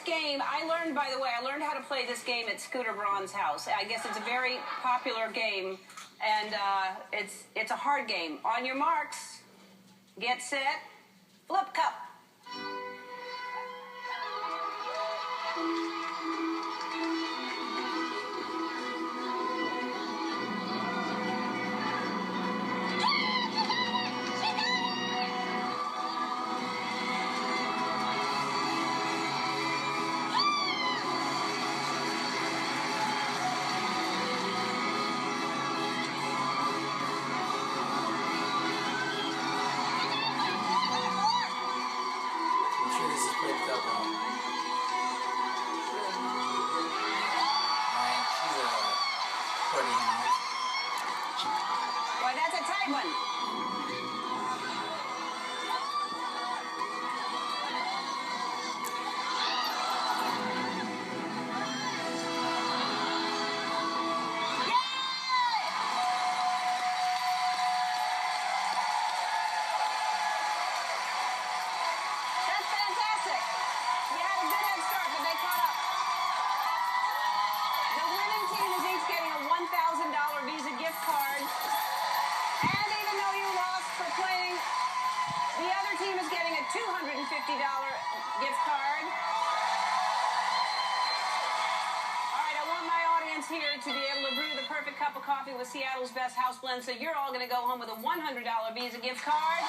game, I learned, by the way, how to play this game at Scooter Braun's house. I guess it's a very popular game, and it's a hard game. On your marks, get set, flip cup. Boy, that's a tight one. $250 gift card. All right, I want my audience here to be able to brew the perfect cup of coffee with Seattle's best house blend, so you're all going to go home with a $100 Visa gift card.